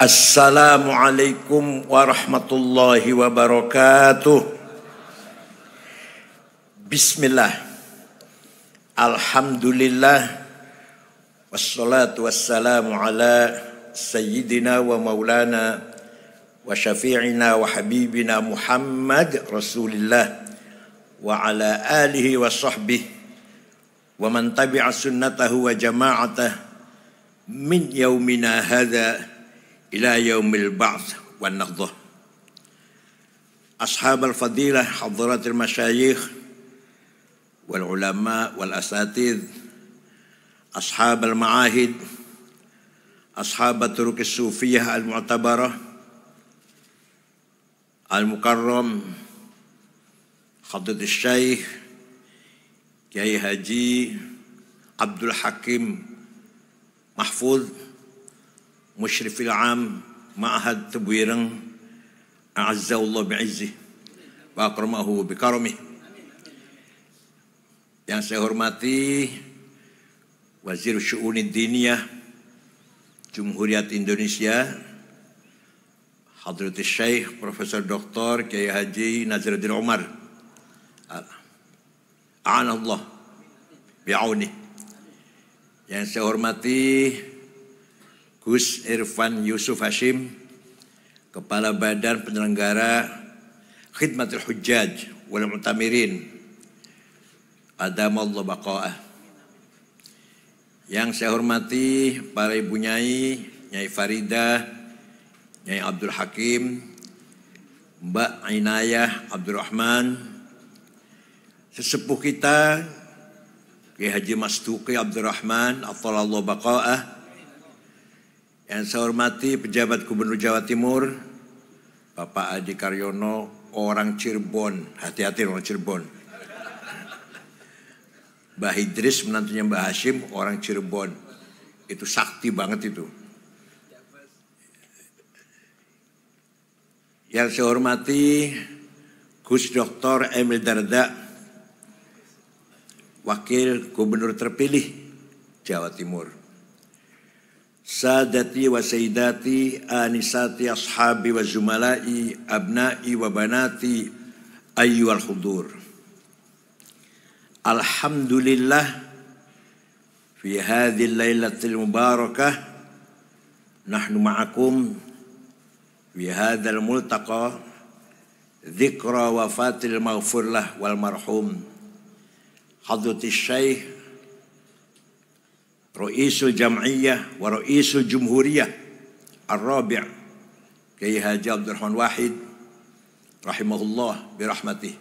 Assalamualaikum warahmatullahi wabarakatuh. Bismillah. Alhamdulillah. Wassalatu wassalamu ala sayyidina wa maulana wa syafi'ina wa habibina Muhammad Rasulillah wa ala alihi wa sahbihi wa man tabi'a sunnatahu wa jama'atah min yaumina hadha ila yaumil ba'ts wan nahdhah. Ashabal fadilah, hadratil masyayikh wal ulama wal asatidh, ashabal ma'ahid, ashabat turukis sufiyah al mu'tabarah, al mukarram, hadratus syekh Kiai Haji Abdul Hakim Mahfuz, Musyrifil Am Ma'had Tebuireng, a'azzallahu bi'izzih wa akramahu bikaramih. Yang saya hormati Wazir Syu'unid Diniyah Jumhuriyat Indonesia, Hadratus Syekh Profesor Dr. Kiai Haji Nazaruddin Umar, a'anallah bi'aunih. Yang saya hormati Gus Irfan Yusuf Hashim, Kepala Badan Penyelenggara Khidmatul Hujjaj wal Mu'tamirin, adamallahu baqa'ah. Yang saya hormati para ibu nyai, Nyai Farida, Nyai Abdul Hakim, Mbak Inayah Abdul Rahman, sesepuh kita Kiai Haji Mastuqi Abdul Rahman, athalallahu baqa'ah. Yang saya hormati pejabat Gubernur Jawa Timur, Bapak Adi Karyono, orang Cirebon, hati-hati orang Cirebon. Mbah Idris, menantunya Mbah Hashim, orang Cirebon. Itu sakti banget itu. Yang saya hormati Gus Dr. Emil Dardak, Wakil Gubernur terpilih Jawa Timur. Sadati wa sayyidati, anisati ashabi wa zumalai, abnai wa banati, ayyuhal hudur. Alhamdulillah fi hadhil lailatil mubarakah nahnu ma'akum fi hadzal multaqa dzikra wafatil maghfurlah wal marhum Hadratus Syekh Ra'isul Jam'iyah wa Ra'isul Jumhuriyah Ar-Rabi' Kiai Haji Abdul Rahman Wahid rahimahullah birahmatih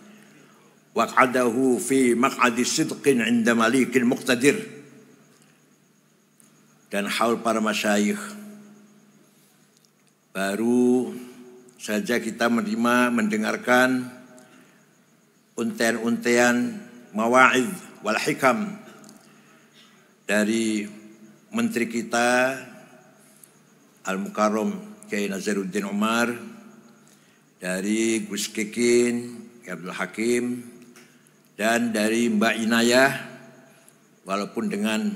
wa q'adahu fi maq'adi sidqin 'inda malikil muqtadir. Dan haul para masyayikh, baru saja kita mendengarkan untean-untean mawa'idh wal hikam dari Menteri kita Al-Mukarram Kiai Nazaruddin Umar, dari Gus Kikin Kiai Abdul Hakim, dan dari Mbak Inayah, walaupun dengan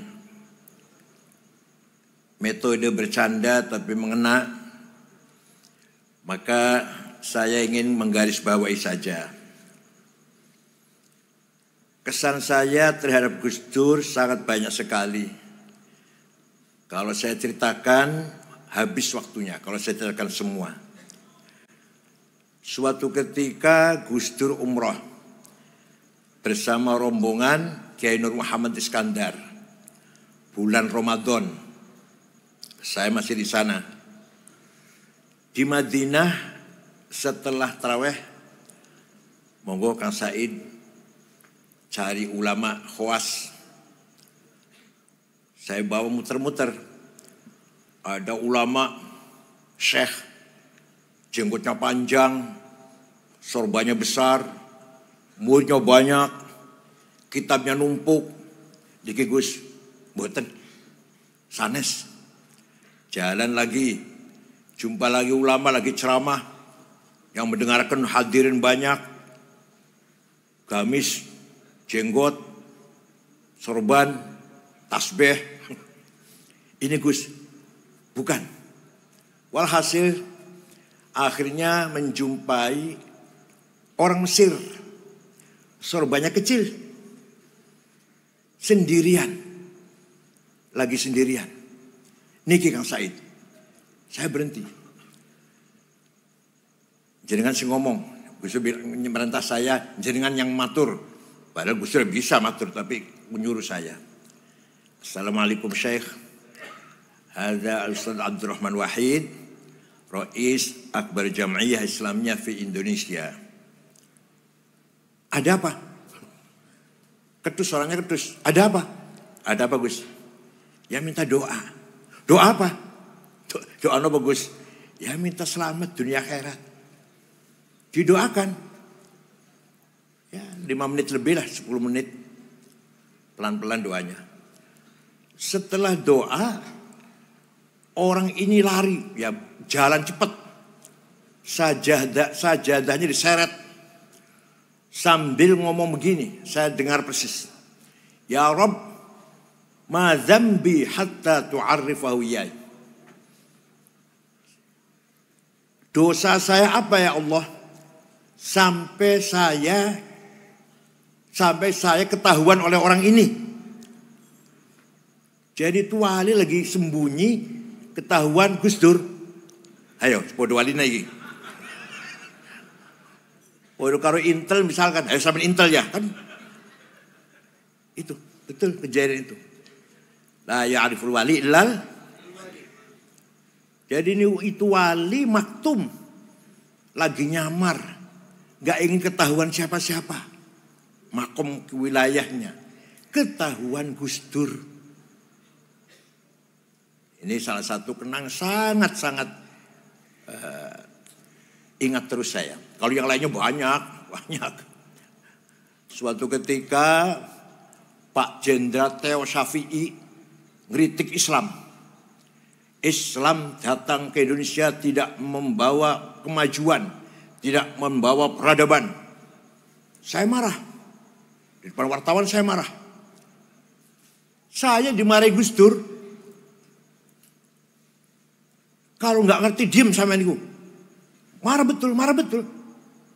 metode bercanda tapi mengena, maka saya ingin menggarisbawahi saja. Kesan saya terhadap Gus Dur sangat banyak sekali. Kalau saya ceritakan, habis waktunya. Kalau saya ceritakan semua. Suatu ketika Gus Dur umroh bersama rombongan Kiai Nur Muhammad Iskandar. Bulan Ramadan. Saya masih di sana. Di Madinah setelah taraweh, monggo Kang Said cari ulama khawas. Saya bawa muter-muter. Ada ulama syekh, jenggotnya panjang, sorbannya besar, muridnya banyak, kitabnya numpuk. Diki Gus, mboten sanes. Jalan lagi, jumpa lagi ulama lagi ceramah, yang mendengarkan hadirin banyak, gamis, jenggot, sorban, tasbih. Ini Gus, bukan. Walhasil akhirnya menjumpai orang Mesir, sorbannya kecil, sendirian, lagi sendirian. Niki Kang Said, saya berhenti. Jenengan sing ngomong, Gus Dur merintah saya, jenengan yang matur. Padahal Gus Dur bisa matur, tapi menyuruh saya. Assalamualaikum Syekh. Hadza Ustaz Abdurrahman Wahid, Rais Akbar Jam'iyah Islamiyah fi Indonesia. Ada apa? Ketus, orangnya ketus. Ada apa? Ada apa Gus? Ya minta doa. Doa apa? Doa apa Gus? Ya minta selamat dunia akhirat. Didoakan. Ya 5 menit lebih lah, 10 menit. Pelan-pelan doanya. Setelah doa, orang ini lari, ya jalan cepat. Sajadahnya diseret. Sambil ngomong begini, saya dengar persis. Ya Rabb, ma dzambi hatta tu'arrifahu iyai. Dosa saya apa ya Allah? Sampai saya ketahuan oleh orang ini. Jadi itu wali lagi sembunyi, ketahuan Gus Dur. Ayo, podo wali lagi. Podo karo Intel misalkan, ayo sampai Intel ya kan? Itu betul kejadian itu. La ya'riful wali illal. Jadi ini itu wali maktum, lagi nyamar, nggak ingin ketahuan siapa-siapa, makom ke wilayahnya, ketahuan Gus Dur. Ini salah satu kenang sangat-sangat ingat terus saya. Kalau yang lainnya banyak. Suatu ketika Pak Jenderal Theo Syafi'i ngeritik Islam. Islam datang ke Indonesia tidak membawa kemajuan, tidak membawa peradaban. Saya marah. Di depan wartawan saya marah. Saya dimarahi Gus Dur. Kalau nggak ngerti diem sama niku. Marah betul.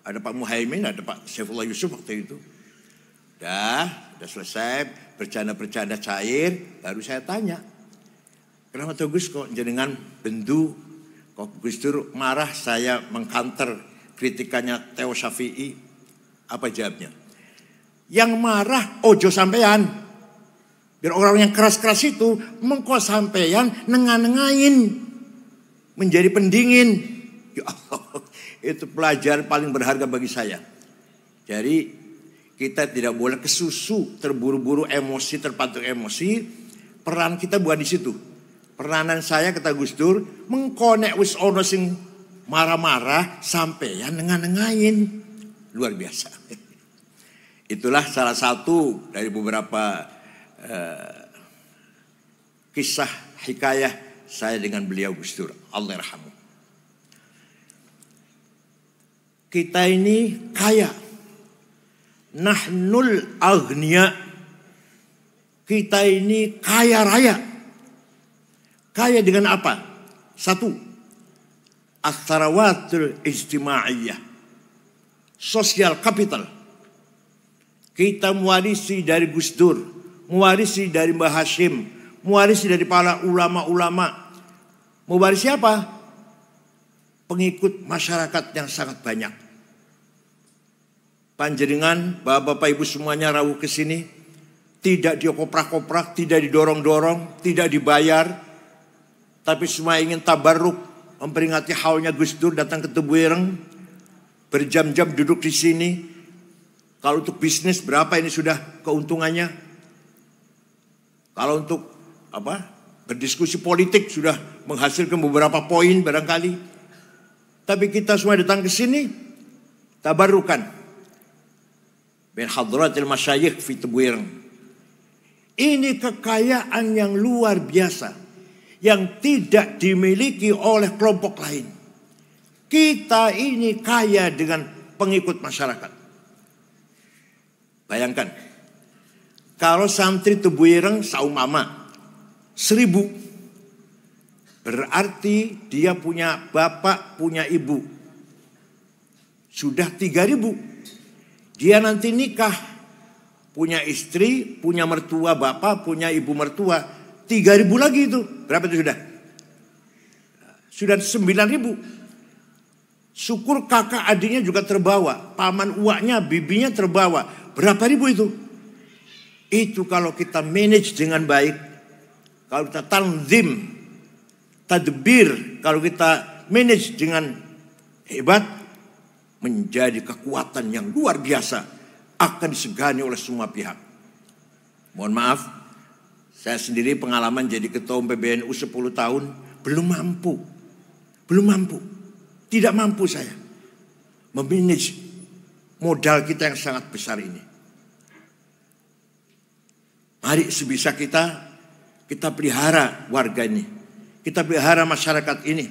Ada Pak Muhaimin, ada Pak Saifullah Yusuf waktu itu. Udah selesai bercanda cair, baru saya tanya. Kenapa tuh Gus kok jenengan bendu, kok Gus Dur marah saya mengkanter kritikannya Theo Syafi'i? Apa jawabnya? Yang marah ojo sampean. Biar orang yang keras-keras itu mengko sampean nengan-nengain. Menjadi pendingin. Ya Allah, itu pelajaran paling berharga bagi saya. Jadi kita tidak boleh kesusu, terburu-buru emosi, terpatuk emosi. Peran kita bukan di situ. Peranan saya kata Gus Dur, mengkonek wis ono sing marah-marah sampeyan nengan-nengain. Luar biasa. Itulah salah satu dari beberapa kisah hikayah saya dengan beliau Gus Dur. Allah yarhamu. Kita ini kaya. Nahnul aghnia. Kita ini kaya raya. Kaya dengan apa? Satu, as-sarawatul ijtimaiyah. Social capital. Kita mewarisi dari Gus Dur, mewarisi dari Mbah Hashim, mewarisi dari para ulama-ulama. Mewarisi apa? Pengikut masyarakat yang sangat banyak. Panjenengan, bapak-bapak ibu semuanya rawuh ke sini, tidak dioprak-oprak, tidak didorong-dorong, tidak dibayar, tapi semua ingin tabarruk, memperingati haulnya Gus Dur datang ke Tebuireng, berjam-jam duduk di sini. Kalau untuk bisnis berapa ini sudah keuntungannya? Kalau untuk berdiskusi politik sudah menghasilkan beberapa poin barangkali. Tapi kita semua datang ke sini tabarrukan bin hadratil masyayikh fi Tebuireng. Ini kekayaan yang luar biasa yang tidak dimiliki oleh kelompok lain. Kita ini kaya dengan pengikut masyarakat. Bayangkan, kalau santri Tebuireng saumpama 1000, Berarti dia punya bapak, punya ibu. Sudah 3.000. Dia nanti nikah. Punya istri, punya mertua bapak, punya ibu mertua. 3.000 lagi itu. Berapa itu sudah? Sudah 9.000. Syukur kakak adiknya juga terbawa. Paman uaknya, bibinya terbawa. Berapa ribu itu? Itu kalau kita manage dengan baik. Kalau kita tanzim, tadbir, kalau kita manage dengan hebat, menjadi kekuatan yang luar biasa, akan disegani oleh semua pihak. Mohon maaf, saya sendiri pengalaman jadi ketua PBNU 10 tahun, belum mampu. Tidak mampu saya memanage modal kita yang sangat besar ini. Mari sebisa kita pelihara warga ini. Kita pelihara masyarakat ini.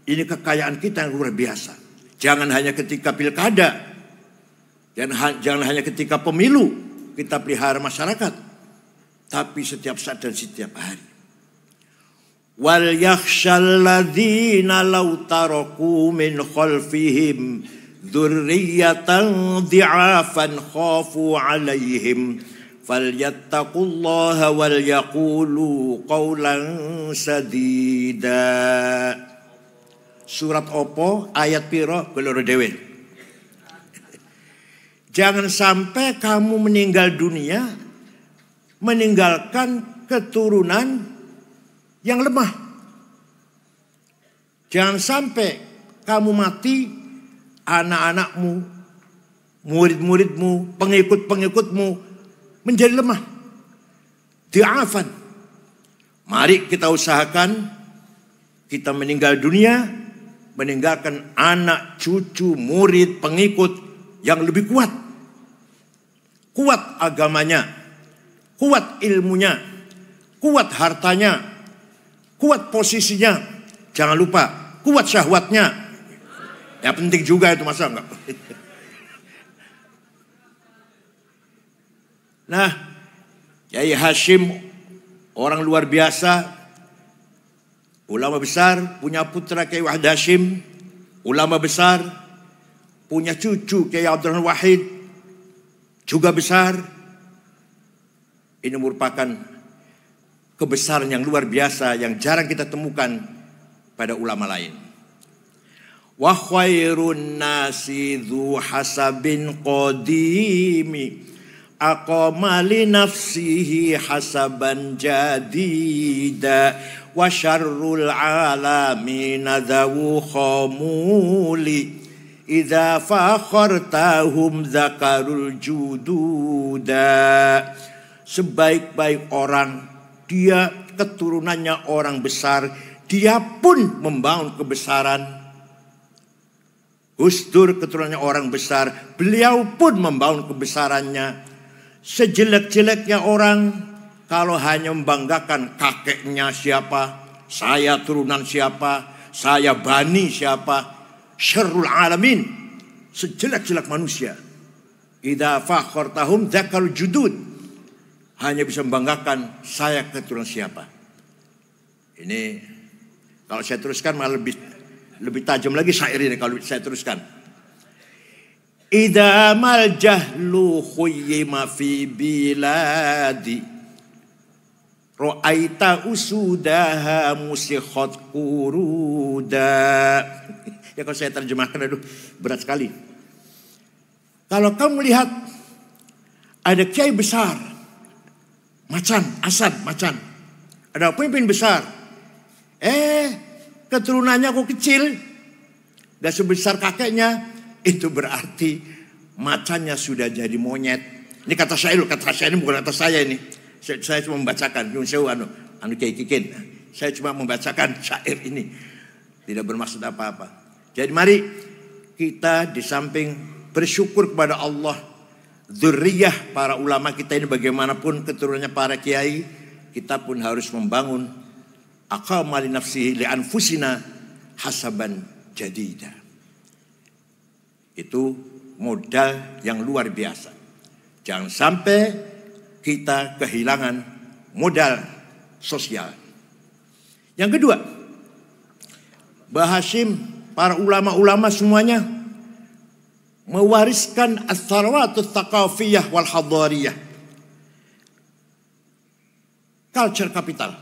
Ini kekayaan kita yang luar biasa. Jangan hanya ketika pilkada. Jangan hanya ketika pemilu kita pelihara masyarakat. Tapi setiap saat dan setiap hari. Wal yakhshal ladzina law taraku min khalfihim dzurriyyatan dhi'afan khafu 'alaihim falyattaqullaha wal yaqulu qawlan sadida. Surat opo ayat piro keloro dewe. Jangan sampai kamu meninggal dunia meninggalkan keturunan yang lemah. Jangan sampai kamu mati, anak-anakmu, murid-muridmu, pengikut-pengikutmu menjadi lemah. Di'afan. Mari kita usahakan kita meninggal dunia, meninggalkan anak, cucu, murid, pengikut yang lebih kuat. Kuat agamanya, kuat ilmunya, kuat hartanya, kuat posisinya. Jangan lupa, kuat syahwatnya. Ya penting juga itu, masa enggak? Nah, Kiai Hashim orang luar biasa, ulama besar, punya putra Kiai Wahid Hashim, ulama besar, punya cucu Kiai Abdurrahman Wahid, juga besar. Ini merupakan kebesaran yang luar biasa yang jarang kita temukan pada ulama lain. Wa khairun nasi dzu hasabin qadimi aqama li nafsihi hasaban jadida wa syarrul alamin dzawu khamuli idza fakhartahum zakarul jududa. Sebaik-baik orang, dia keturunannya orang besar, dia pun membangun kebesaran. Gus Dur keturunannya orang besar, beliau pun membangun kebesarannya. Sejelek-jeleknya orang, kalau hanya membanggakan kakeknya siapa, saya turunan siapa, saya bani siapa, syarrul alamin, sejelek-jelek manusia. Idza fakhartahum zakarul judud, hanya bisa membanggakan saya keturunan siapa. Ini kalau saya teruskan malah lebih tajam lagi syair ini kalau saya teruskan. Idza mal jahlu khuyyima fi biladi ra'aita usudaha musikhat quruda. Ya kalau saya terjemahkan, aduh berat sekali. Kalau kamu lihat ada kiai besar, Macan, Asad, Macan. Ada pemimpin besar. Keturunannya kok kecil. Gak sebesar kakeknya. Itu berarti macannya sudah jadi monyet. Ini kata saya ini bukan kata saya ini. Saya cuma membacakan. Saya cuma membacakan syair ini. Tidak bermaksud apa-apa. Jadi mari kita di samping bersyukur kepada Allah, dzurriyyah para ulama kita ini bagaimanapun keturunannya para kiai, kita pun harus membangun aqama li nafsihi li anfusina hasaban jadida. Itu modal yang luar biasa. Jangan sampai kita kehilangan modal sosial. Yang kedua, Mbah Hashim, para ulama-ulama semuanya mewariskan as-sarwatut thaqafiyah wal hadariyah. Culture capital.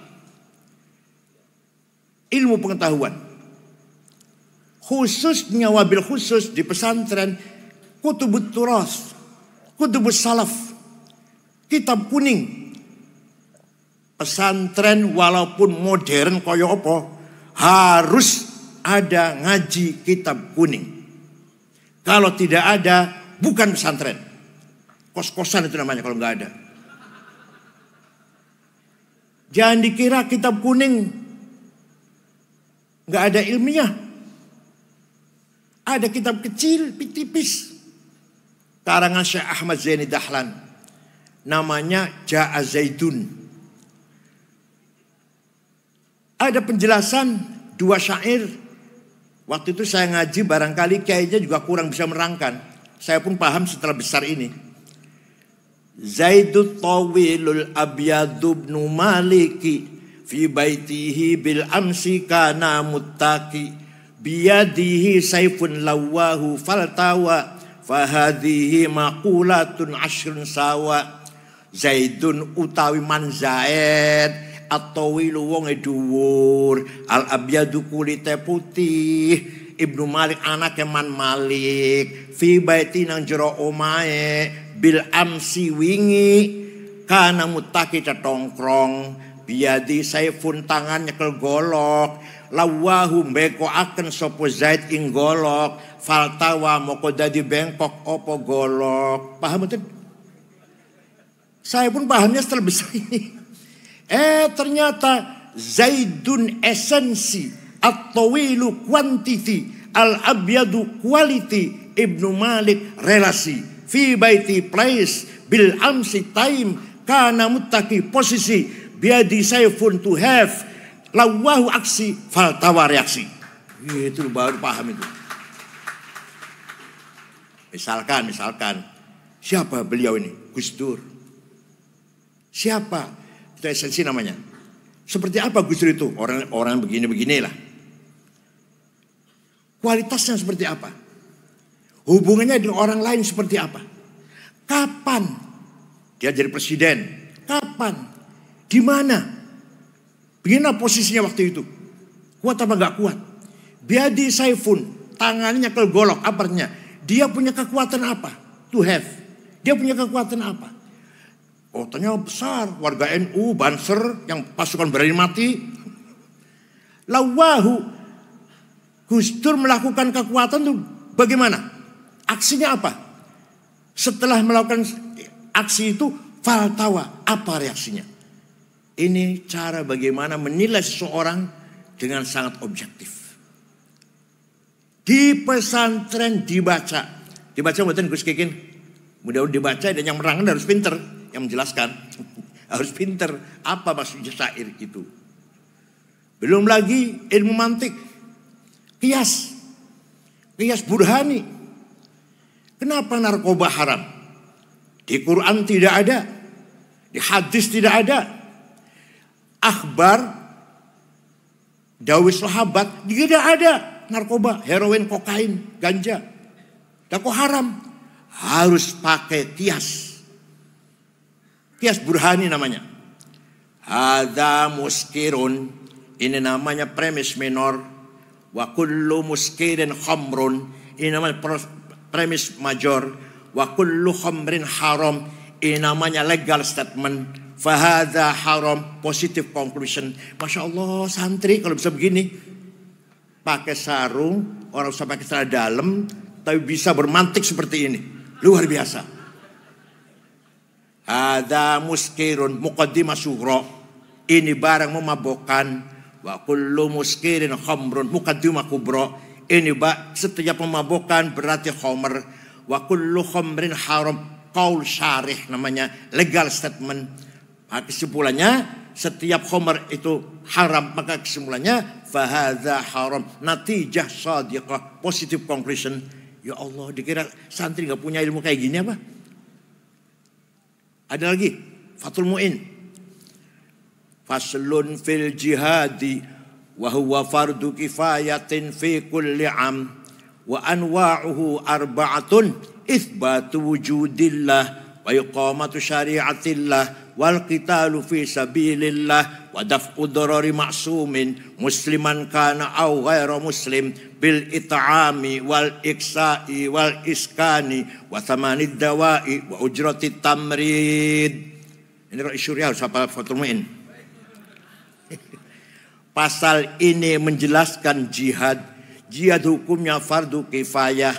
Ilmu pengetahuan. Khususnya wabil khusus di pesantren kutubut turas, kutubus salaf, kitab kuning. Pesantren walaupun modern koyo apa, harus ada ngaji kitab kuning. Kalau tidak ada, bukan pesantren. Kos-kosan itu namanya kalau nggak ada. Jangan dikira kitab kuning nggak ada ilmiah. Ada kitab kecil, tipis. Karangan Syekh Ahmad Zaini Dahlan. Namanya Ja'a Zaidun. Ada penjelasan 2 syair. Waktu itu saya ngaji, barangkali kayaknya juga kurang bisa menerangkan. Saya pun paham setelah besar ini. Zaidut tawilul abyadu ibnu maliki fi baitihi bil amsi kana muttaqi biyadihi saifun lawahu faltawa fahadhihi maqulatun ashrun sawa. Zaidun utawi man Zaid at-tawilu wong dhuwur, al-abyadu kulite putih, Ibnu Malik anake man Malik, fi baiti nang jero omahe bil amsi wingi kana mutaki tetongkrong, biadi saifun tangan nyekel golok, lawahu mbeko akan sopo Zaid ing golok, faltawa moko dadi bengkok opo golok. Paham betul? Saya pun pahamnya setelah besar ini. Ternyata Zaidun esensi, at-tawilu quantity, al-abyadu quality, Ibnu Malik relasi, fi baiti place, bil amsi time, kana muttaqi posisi, biadi saifun to have, lawahu aksi, faltawa reaksi. Itu baru paham itu. Misalkan siapa beliau ini? Gus Dur. Siapa? Itu esensi namanya. Seperti apa Gus Dur itu? Orang begini-beginilah. Kualitasnya seperti apa? Hubungannya dengan orang lain seperti apa? Kapan dia jadi presiden? Kapan? Di mana? Bagaimana posisinya waktu itu? Kuat apa enggak kuat? Biadi saifun, tangannya nyekel golok, apernya. Dia punya kekuatan apa? To have. Dia punya kekuatan apa? Kotanya besar, warga NU, Banser, yang pasukan berani mati. Lawahu, Gus Dur melakukan kekuatan itu bagaimana? Aksinya apa? Setelah melakukan aksi itu, faltawa, apa reaksinya? Ini cara bagaimana menilai seseorang dengan sangat objektif. Di pesantren dibaca buatan Gus Kikin. Mudah-mudahan dibaca dan yang menerangkan harus pinter, yang menjelaskan harus pinter apa maksudnya syair itu. Belum lagi ilmu mantik, kias burhani. Kenapa narkoba haram? Di Quran tidak ada, di hadis tidak ada. Akhbar dawai sahabat tidak ada narkoba, heroin, kokain, ganja. Dan kok haram? Harus pakai kias. Kias burhani namanya. Hadza muskirun. Ini namanya premis minor. Wa kullu muskirin khamrun. Ini namanya premis major. Wa kullu khamrin haram. Ini namanya legal statement. Fahadza haram. Positive conclusion. Masya Allah, santri kalau bisa begini. Pakai sarung, orang usah pakai celana dalam, tapi bisa bermantik seperti ini. Luar biasa. Ada muskirun muqaddimah sughra. Ini barang memabukkan. Wa kullu muskirin khamrun muqaddimah kubra. Ini setiap memabukkan berarti khamr. Wa kullu khamrin haram. Qaul syarih namanya, legal statement. Maka kesimpulannya setiap khamr itu haram, maka kesimpulannya fahadza haram. Natijah shadiqah, positive conclusion. Ya Allah, dikira santri gak punya ilmu kayak gini apa? Ada lagi, Fathul Mu'in. Faslun fil jihadi wa huwa fardu kifayatin fi kulli am wa anwa'uhu arba'atun itsbatu wujudillah wa iqamatu syari'atillah wal qitalu fi sabilillah wa daf'u darari ma'sumin musliman kana aw ghairu muslim bil it'ami wal iksa'i wal iskani wa thamanid dawa'i wa ujratit tamrid. Ini Rais Syuriah harus hafal Fathul Mu'in. Pasal ini menjelaskan jihad. Jihad hukumnya fardu kifayah,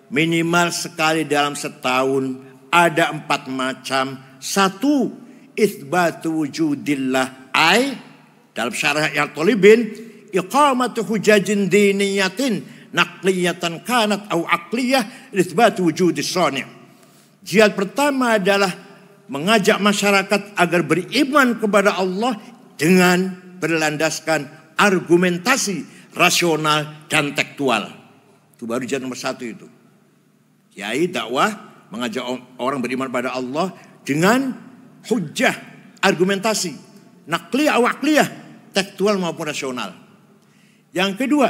minimal sekali dalam setahun, ada 4 macam. 1, itsbatu wujudillah, dalam syarah yang tolibin, iqamatu hujajin diniyatin naqliyatan kanat au aqliyah itsbatu wujudis sani'. Jihad pertama adalah mengajak masyarakat agar beriman kepada Allah dengan berlandaskan argumentasi rasional dan tekstual. Itu baru jihad nomor 1 itu. Kiai dakwah mengajak orang beriman pada Allah dengan hujjah, argumentasi, naqliyah wa aqliyah, tekstual maupun rasional. Yang kedua,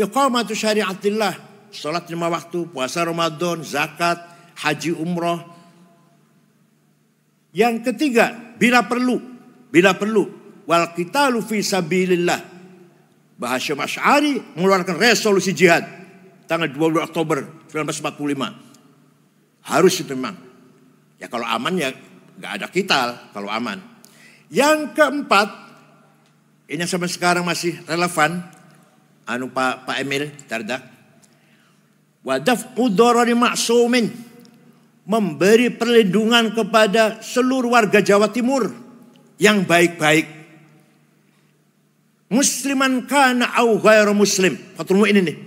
iqamatu syari'atillah, salat 5 waktu, puasa Ramadan, zakat, haji umroh. Yang ketiga, bila perlu, wal qitalu fi sabilillah. Mbah Hasyim Asy'ari mengeluarkan resolusi jihad tanggal 22 Oktober 1945. Harus itu memang. Ya kalau aman ya nggak ada qital kalau aman. Yang keempat, ini yang sampai sekarang masih relevan, Pak Emil Dardak. Wa daf'u darari ma'sumin, memberi perlindungan kepada seluruh warga Jawa Timur yang baik-baik. Musliman kana au ghairu muslim. Fathul Mu'in ini.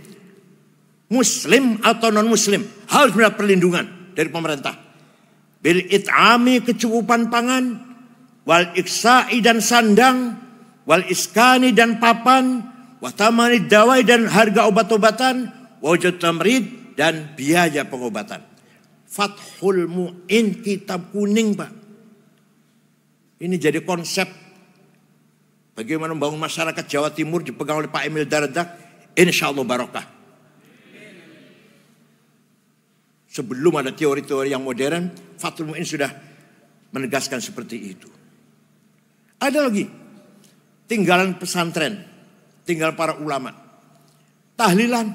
Muslim atau non muslim harus mendapat perlindungan dari pemerintah. Bil it'ami, kecukupan pangan, wal iksa'i dan sandang, wal iskani dan papan, wa tamanid dawai dan harga obat-obatan, wa wajud tamrid dan biaya pengobatan. Fathul Mu'in, kitab kuning Pak. Ini jadi konsep bagaimana membangun masyarakat Jawa Timur dipegang oleh Pak Emil Dardak. Insyaallah barokah. Sebelum ada teori-teori yang modern, Fathul Mu'in sudah menegaskan seperti itu. Ada lagi, tinggalan pesantren, tinggal para ulama. Tahlilan.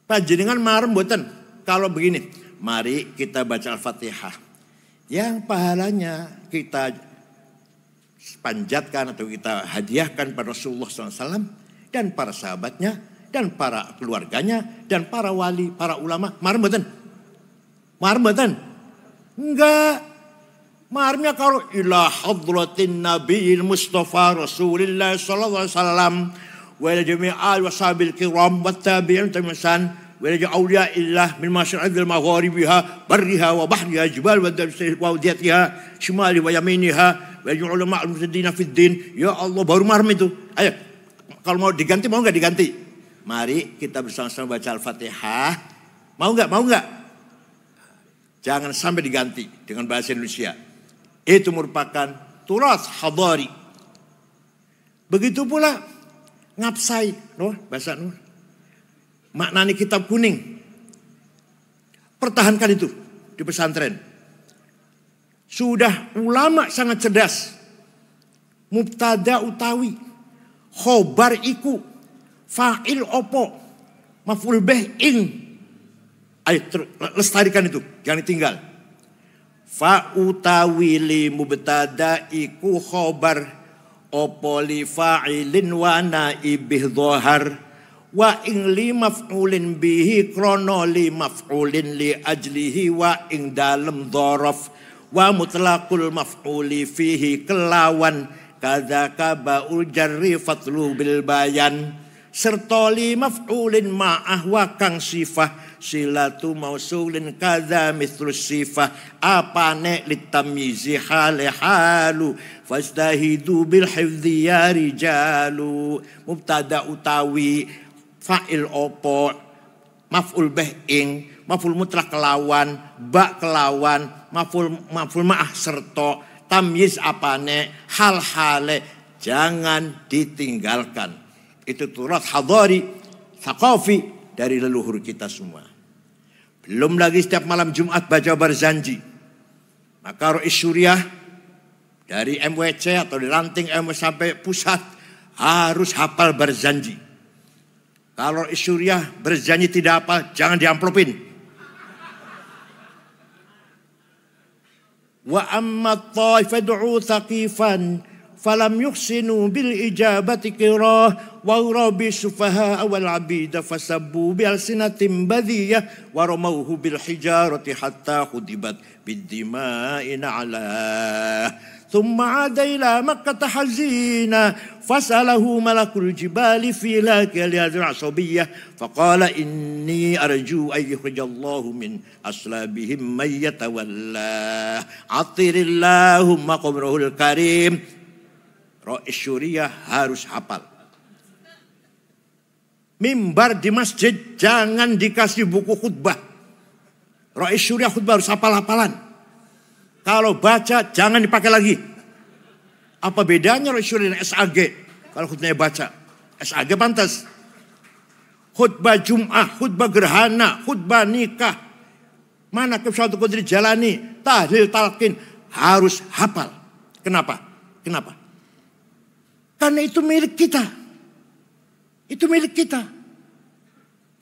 Panjenengan marem mboten kalau begini, mari kita baca Al-Fatihah. Yang pahalanya kita panjatkan atau kita hadiahkan pada Rasulullah SAW dan para sahabatnya dan para keluarganya dan para wali, para ulama. Marem mboten? Marem mboten? Enggak. Maremnya kalau ila hadratin nabiyil mustafa Rasulillah sallallahu alaihi wasallam wa ila jami'al washabil kiram wat tabi'in tamisan wa ila awliyaillah min masyariqil magharibiha barriha wa bahriha jibal wa wadiyatiha shimali wa yaminiha wa ulama al-mujtahidin fid din. Ya Allah, baru marem itu. Ayo, kalau mau diganti mau enggak diganti? Mari kita bersama-sama baca Al-Fatihah. Mau enggak? Mau enggak? Jangan sampai diganti dengan bahasa Indonesia. Itu merupakan turas hadari. Begitu pula ngapsai, bahasa Nur. Maknanya kitab kuning. Pertahankan itu di pesantren. Sudah ulama sangat cerdas. Mubtada utawi, khobar iku, fa'il opo, maf'ul bih ing. Ayo lestarikan itu, jangan ditinggal. Fa utawi li mubtada iku khobar, opo li fa'ilin wa naibih dhohar, wa ing li maf'ulin bihi krono li maf'ulin li ajlihi wa ing dalem dhorof, wa mutlaqul maf'uli fihi kelawan kadzaka ba'ul jarri fatlu bil bayan, serta li maf'ulin ma'ah wa kang sifah silatu mausulin kadza mithlus sifah apane litamyizi halu fastahidu bil hifdzi ya rijalu. Mubtada utawi, fa'il opo, maf'ul bih ing, maf'ul mutlaq kelawan, ba kelawan, maf'ul ma'ah serta tamyiz apane hal hale jangan ditinggalkan. Itu turas hadari, thaqafi dari leluhur kita semua. Belum lagi setiap malam Jumat baca Barzanji. Maka Rois Syuriah dari MWC atau di ranting MW sampai pusat harus hafal Barzanji. Kalau Rois Syuriah berjanji tidak hafal, jangan diamplopin. Wa amma at-ta'ifa du'u thaqifan falam yuhsinu bil ijabati qirah wa rabi sufaha wal abida fasabbu bi alsinatin badiyah wa ramawhu bil hijarati hatta khudibat bid dima'i na'la. ثم عاد إلى مكة حزينا فسأله ملك الجبال في لاك هذه العصبية فقال إني أرجو أن يخرج الله من أصلابهم من يتولاه عطر اللهم قبره الكريم. Rois Syuriah harus hafal. Mimbar di masjid jangan dikasih buku khutbah. Rois Syuriah khutbah harus hafal-hafalan. Kalau baca jangan dipakai lagi. Apa bedanya Rois Syuriah dengan SAG? Kalau khutbahnya baca, SAG pantas. Khutbah Jum'ah, khutbah gerhana, khutbah nikah, manaqib Syaikhul Qadri jalani, tahlil talqin harus hafal. Kenapa? Kenapa? Karena itu milik kita. Itu milik kita.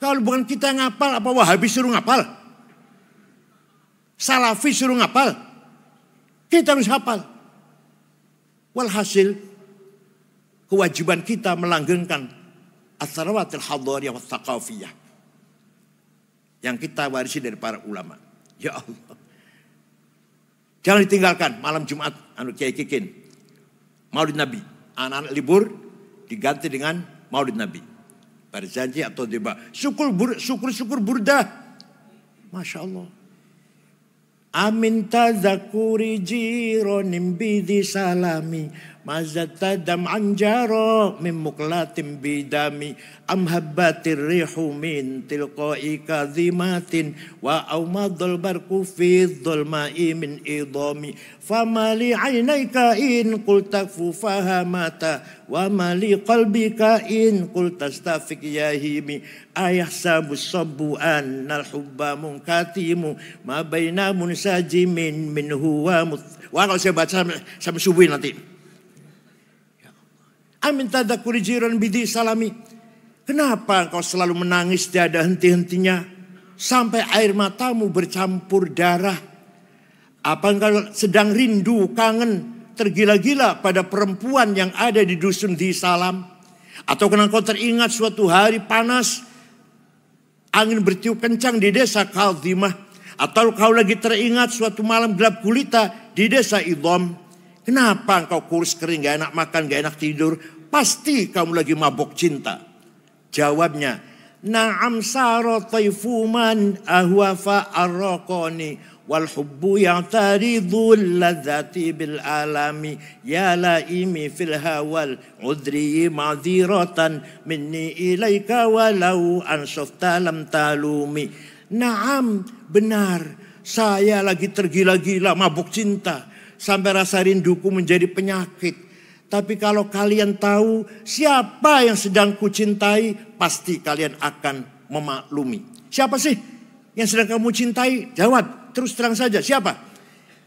Kalau bukan kita yang ngapal, apa Wahabi suruh ngapal? Salafi suruh ngapal? Kita harus hafal. Walhasil, kewajiban kita melanggengkan as-sarawatil hadariyah wa thaqafiyah yang kita warisi dari para ulama. Ya Allah. Jangan ditinggalkan malam Jumat Kiai Kikin. Maulid Nabi. Anak-anak libur diganti dengan Maulid Nabi. Barzanji atau deba. Syukur burdah. Masya Allah. Amin tazakuri jironim bidi salami mazatadam anjaro min muklatim bidami amhabbatir rihu min tilqai kadhimatin wa aumadul barku fi dhulma'i min idami famali aynayka in qul takfu fahamata wa mali qalbika in qul tastafik yahimi ayahsabu sabbu annal hubba munkatimu ma baina munsajimin minhu wa kalau saya baca sampai subuh nanti. Amin tadakuri jiran bidi salami. Kenapa engkau selalu menangis tiada henti-hentinya sampai air matamu bercampur darah? Apa engkau sedang rindu, kangen, tergila-gila pada perempuan yang ada di dusun di Salam? Atau karena engkau teringat suatu hari panas, angin bertiup kencang di desa Kaldimah? Atau kau lagi teringat suatu malam gelap gulita di desa Idham? Kenapa engkau kurus kering, gak enak makan, gak enak tidur? Pasti kamu lagi mabok cinta. Jawabnya, na'am saro taifuman ahwafa arraqani wal hubbu ya'taridul ladzati bil alami ya laimi fil hawal udri ma'dziratan minni ilaika walau ansafta lam talumi. Na'am, benar, saya lagi tergila-gila mabuk cinta sampai rasa rinduku menjadi penyakit. Tapi kalau kalian tahu siapa yang sedang kucintai, pasti kalian akan memaklumi. Siapa sih yang sedang kamu cintai? Jawab, terus terang saja. Siapa?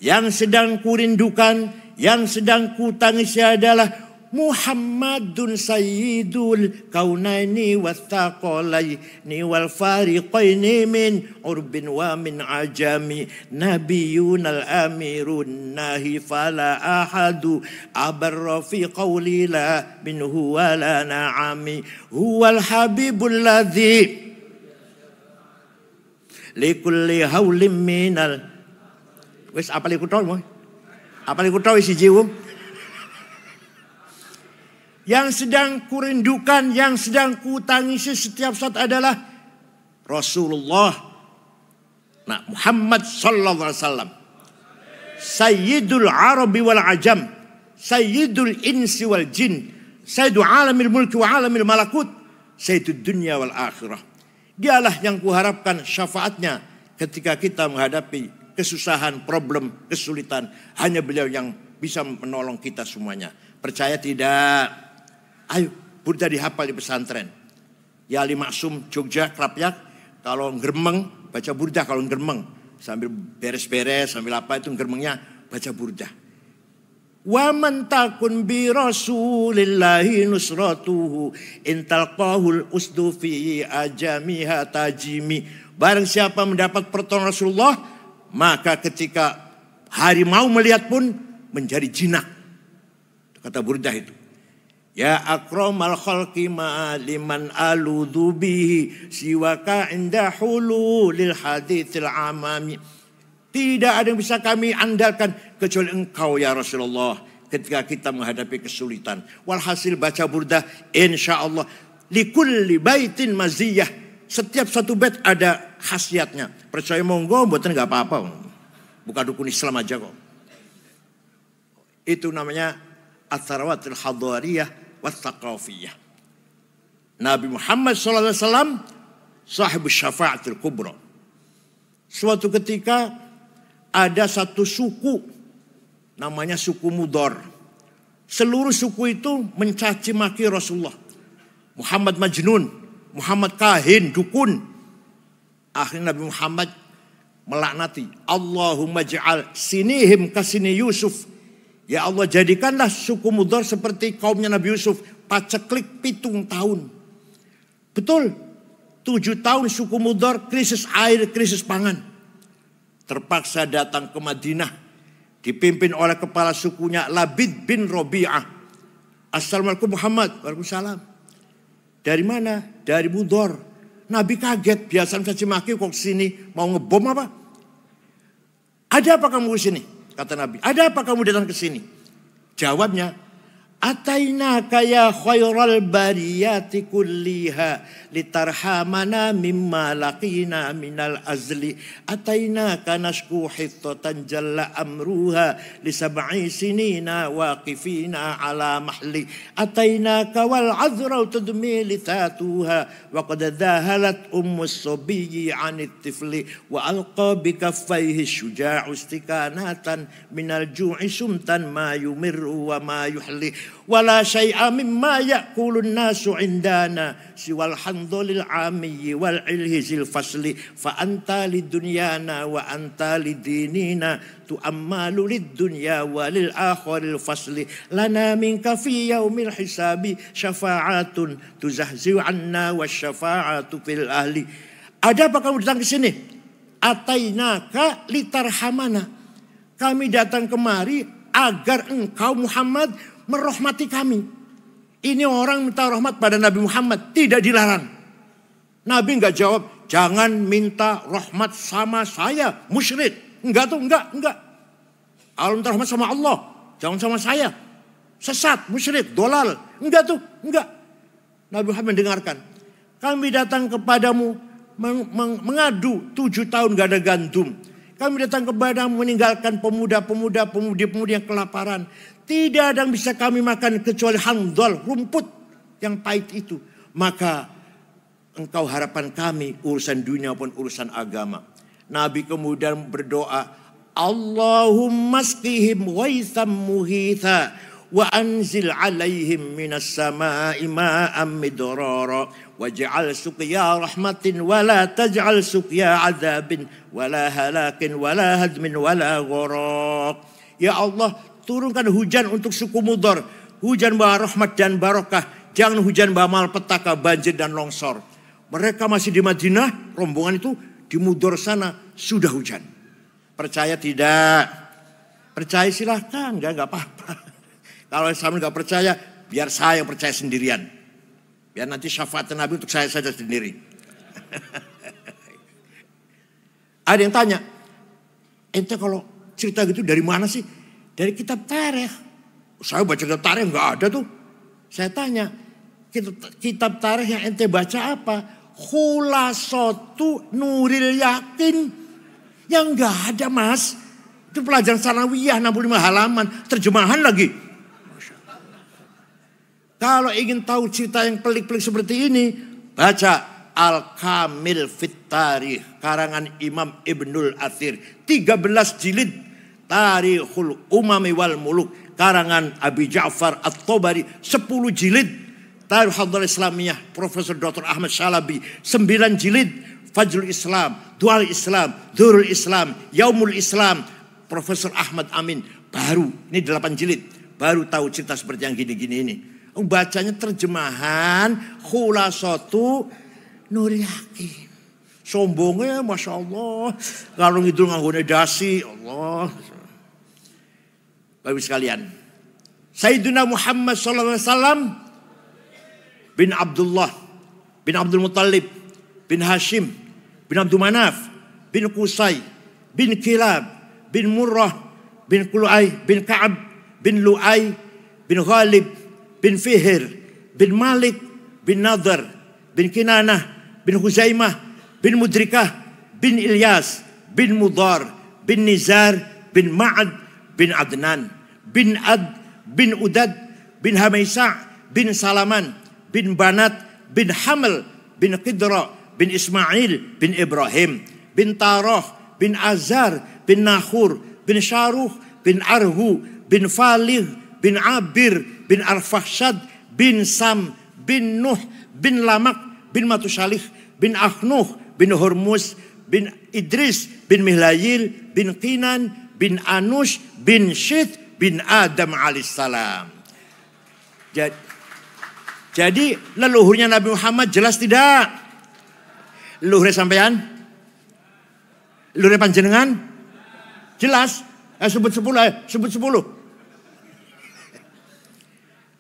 Yang sedang kurindukan, yang sedang kutangisi adalah Muhammadun sayyidul kaunaini wathaqalaini wal fariqaini min urbin wa min ajami nabiyun al amirun nahi fala ahadu abarra fi qawli la minhu wala na'ami huwal habibul ladzi likulli haulim minal wis apa liku tau mo apa liku tau isi jiwum. Yang sedang kurindukan, yang sedang kutangisi setiap saat adalah Rasulullah. Nah, Muhammad sallallahu alaihi wasallam. Sayyidul Arabi wal Ajam, Sayyidul Insi wal Jin, Sayyidul Alamil Mulki wa Alamil Malakut, Sayyidul Dunya wal Akhirah. Dialah yang kuharapkan syafaatnya ketika kita menghadapi kesusahan, problem, kesulitan. Hanya beliau yang bisa menolong kita semuanya. Percaya tidak? Ayo, burda dihafal di pesantren. Ya Ali Maksum, Jogja, Krapyak. Kalau geremeng, baca burda. Kalau geremeng, sambil beres-beres, sambil apa itu geremengnya, baca burda. Wa man takun bi rasulillahi nusratuhu intalqahul usdu fi ajamiha tajimi. Barang siapa mendapat pertolongan Rasulullah, maka ketika harimau melihat pun menjadi jinak. Kata burdah itu. Ya akramal khalqi ma liman aludhu bihi siwaka inda hululil hadithil amami. Tidak ada yang bisa kami andalkan kecuali engkau ya Rasulullah ketika kita menghadapi kesulitan. Walhasil baca burdah, insya Allah likulli baitin maziyah. Setiap satu bait ada khasiatnya. Percaya monggo, mboten nggak apa-apa. Bukan dukun Islam aja kok. Itu namanya atharawatil hadariyah wa thaqafiyah. Nabi Muhammad SAW sahibus syafa'atil kubra. Suatu ketika ada satu suku namanya suku Mudor. Seluruh suku itu mencaci maki Rasulullah. Muhammad Majnun, Muhammad kahin, dukun. Akhirnya Nabi Muhammad melaknati. Allahumma ja'al sinihim kasini Yusuf. Ya Allah, jadikanlah suku Mudor seperti kaumnya Nabi Yusuf. Paceklik 7 tahun. Betul, 7 tahun suku Mudor krisis air, krisis pangan. Terpaksa datang ke Madinah. Dipimpin oleh kepala sukunya Labid bin Robi'ah. Assalamualaikum Muhammad. Waalaikumsalam. Dari mana? Dari Mudor. Nabi kaget. Biasa caci maki kok kesini. Mau ngebom apa? Ada apa kamu kesini? Kata Nabi. Ada apa kamu datang ke sini? Jawabnya. Atainaka ya khairal bariyati kulliha litarhamana mimma laqina minal azli. Atainaka nashku hittatan jalla amruha li sab'i sinina waqifina ala mahli. Atainaka wal azra tudmi litatuha wa qad dhahalat ummus sabiyyi anit tifli wa alqa bi kaffayhi syuja'u istikanatan minal ju'i sumtan ma yumirru wa ma yuhli. Wala syai'a mimma ya'kulun nasu indana siwal handolil amiyyi wal ilhizil fasli fa anta lidunyana wa anta lidinina tu'ammalu lidunya walil akhiril fasli lana minka fi yaumil hisabi syafa'atun tuzahzi'u anna wasyafa'atu fil ahli. Ada apa kamu datang ke sini? Atainaka litarhamana. Kami datang kemari agar engkau Muhammad merahmati kami. Ini orang minta rahmat pada Nabi Muhammad, tidak dilarang. Nabi enggak jawab, jangan minta rahmat sama saya, musyrik. Enggak tuh, enggak. Kalau minta rahmat sama Allah, jangan sama saya. Sesat, musyrik, dolal. Enggak tuh, enggak. Nabi Muhammad mendengarkan. Kami datang kepadamu mengadu 7 tahun gak ada gandum. Kami datang kepadamu meninggalkan pemudi-pemudi yang kelaparan. Tidak ada yang bisa kami makan kecuali handol, rumput yang pahit itu. Maka engkau harapan kami urusan dunia maupun urusan agama. Nabi kemudian berdoa, Allahumma asqihim ghaitham muhitha wa anzil alaihim minas sama'i ma'am midrara waj'al suqya rahmatin wa la taj'al suqya azabin wa la halakin wa la hadmin wa la gharaq. Ya Allah, turunkan hujan untuk suku Mudor. Hujan bawa rahmat dan barokah. Jangan hujan bawa malapetaka, banjir dan longsor. Mereka masih di Madinah, rombongan itu di Mudor sana sudah hujan. Percaya tidak? Percaya silahkan, enggak apa-apa. Kalau saya enggak percaya, biar saya yang percaya sendirian. Biar nanti syafaat Nabi untuk saya saja sendiri. Ada yang tanya, ente kalau cerita gitu dari mana sih? Dari kitab tarikh. Saya baca kitab tarikh enggak ada tuh. Saya tanya, kitab tarikh yang ente baca apa? Khulasatu Nuril Yakin. Yang enggak ada mas. Itu pelajaran sanawiyah 65 halaman. Terjemahan lagi. Kalau ingin tahu cerita yang pelik-pelik seperti ini, baca Al-Kamil Fit Tarikh karangan Imam Ibnul Athir, 13 jilid, Tarikhul Umami wal Muluk, karangan Abi Ja'far At-Tabari, 10 jilid. Tarikh Hadalah Islamiyah Profesor Dr. Ahmad Shalabi, 9 jilid. Fajrul Islam, Dual Islam, Durul Islam, Yaumul Islam, Profesor Ahmad Amin. Baru, ini 8 jilid. Baru tahu cerita seperti yang gini-gini ini. Bacanya terjemahan Khulasatu Nurul Yakin. Sombongnya Masya Allah. Kalau itu nganggone dasi, Allah. Bapak sekalian, Sayyidina Muhammad SAW bin Abdullah, bin Abdul Muttalib, bin Hashim, bin Abdul Manaf, bin Qusay, bin Kilab, bin Murrah, bin Qul'ay, bin Ka'ab, bin Lu'ay, bin Ghalib, bin Fihir, bin Malik, bin Nadhr, bin Kinanah, bin Huzaimah, bin Mudrikah, bin Ilyas, bin Mudhar, bin Nizar, bin Ma'ad, bin Adnan, bin Ad, bin Udad, bin Hamaisa, bin Salaman, bin Banat, bin Haml, bin Qidra, bin Ismail, bin Ibrahim, bin Tarah, bin Azar, bin Nahur, bin Sharuh, bin Arhu, bin Falih, bin Abir, bin Arfahshad, bin Sam, bin Nuh, bin Lamak, bin Matusalih, bin Akhnuh, bin Hormuz, bin Idris, bin Mihlayil, bin Qinan, bin Anush, bin Syith, bin Adam alaihissalam. Jadi leluhurnya Nabi Muhammad jelas tidak? Leluhurnya sampean? Leluhurnya panjenengan? Jelas? Sebut 10, sebut 10.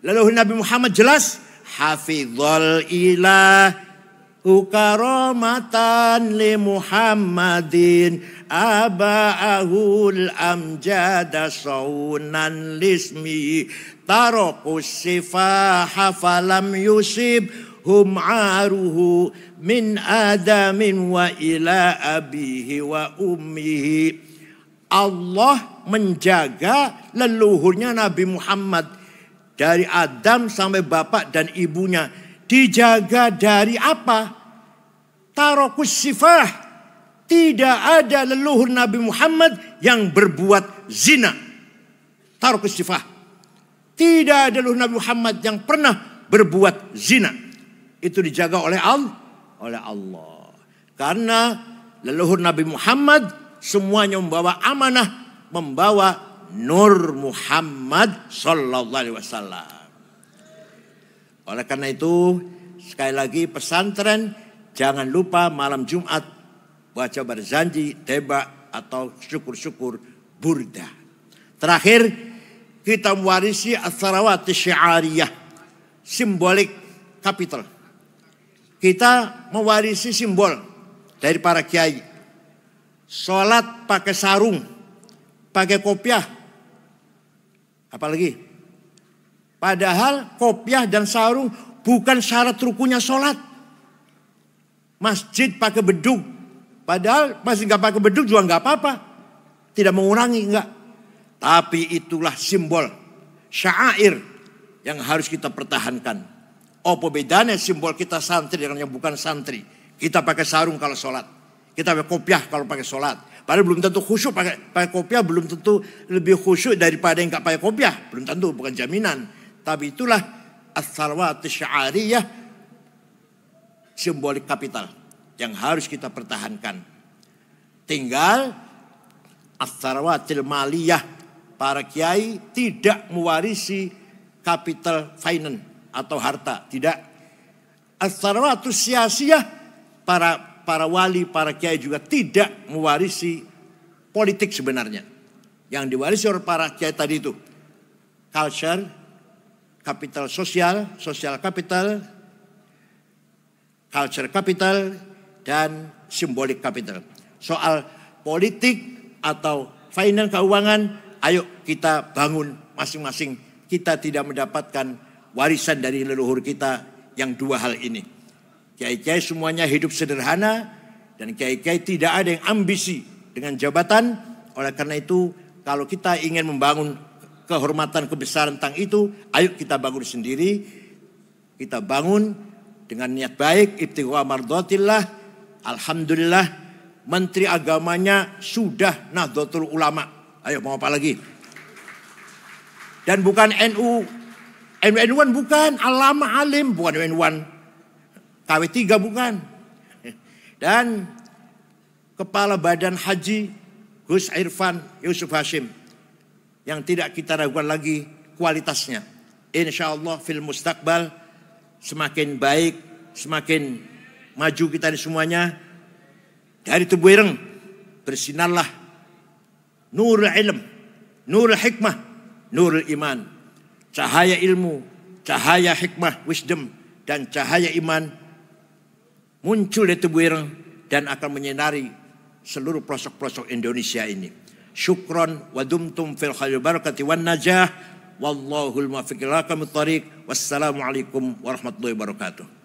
Leluhur Nabi Muhammad jelas? Hafizul ilahu karamatan li Muhammadin aba'ahul amjada saunan lismi tarakus sifaha falam yusib hum aruhu min adamin wa ila abihi wa ummihi. Allah menjaga leluhurnya Nabi Muhammad dari Adam sampai bapak dan ibunya. Dijaga dari apa? Tarakus sifah. Tidak ada leluhur Nabi Muhammad yang berbuat zina. Tarakus sifah. Tidak ada leluhur Nabi Muhammad yang pernah berbuat zina. Itu dijaga oleh Allah. Karena leluhur Nabi Muhammad semuanya membawa amanah, membawa Nur Muhammad sallallahu alaihi wasallam. Oleh karena itu, sekali lagi pesantren jangan lupa malam Jumat baca berzanji, teba atau syukur-syukur burda. Terakhir, kita mewarisi as-salawat syiariyah, simbolik kapital. Kita mewarisi simbol dari para kiai. Sholat pakai sarung, pakai kopiah. Apalagi? Padahal kopiah dan sarung bukan syarat rukunya sholat. Masjid pakai bedug. Padahal masih nggak pakai bedug juga nggak apa-apa. Tidak mengurangi, enggak. Tapi itulah simbol syair yang harus kita pertahankan. Apa bedanya simbol kita santri dengan yang bukan santri? Kita pakai sarung kalau sholat. Kita pakai kopiah kalau pakai sholat. Padahal belum tentu khusyuk pakai kopiah. Belum tentu lebih khusyuk daripada yang nggak pakai kopiah. Belum tentu, bukan jaminan. Tapi itulah as-salawat syiariyah, simbolik kapital yang harus kita pertahankan. Tinggal as-salawatil maliyah, para kiai tidak mewarisi capital finance atau harta, tidak. As-salawatus siyasiyah, para wali, para kiai juga tidak mewarisi politik sebenarnya. Yang diwarisi oleh para kiai tadi itu culture, capital sosial, social capital, culture capital, dan simbolik capital. Soal politik atau finance keuangan, ayo kita bangun masing-masing. Kita tidak mendapatkan warisan dari leluhur kita yang dua hal ini. Kiai-kiai semuanya hidup sederhana dan kiai-kiai tidak ada yang ambisi dengan jabatan. Oleh karena itu, kalau kita ingin membangun kehormatan kebesaran tentang itu, ayo kita bangun sendiri. Kita bangun dengan niat baik, ibtigha mardhatillah. Alhamdulillah, menteri agamanya sudah Nahdlatul Ulama. Ayo mau apa lagi? Dan bukan NU, NU1 bukan, Alama Alim, bukan NU1, KW3 bukan. Dan Kepala Badan Haji Gus Irfan Yusuf Hashim, yang tidak kita ragukan lagi kualitasnya. Insya Allah fil mustaqbal semakin baik, semakin maju kita di semuanya. Dari Tebu Ireng bersinarlah nurul ilm, nurul hikmah, nurul iman. Cahaya ilmu, cahaya hikmah, wisdom, dan cahaya iman muncul di Tebu Ireng dan akan menyinari seluruh pelosok-pelosok Indonesia ini. Syukron wa dumtum fil khair barakati wan najah. Wallahul muwaffiq ila aqwamit thoriq. Wassalamualaikum warahmatullahi wabarakatuh.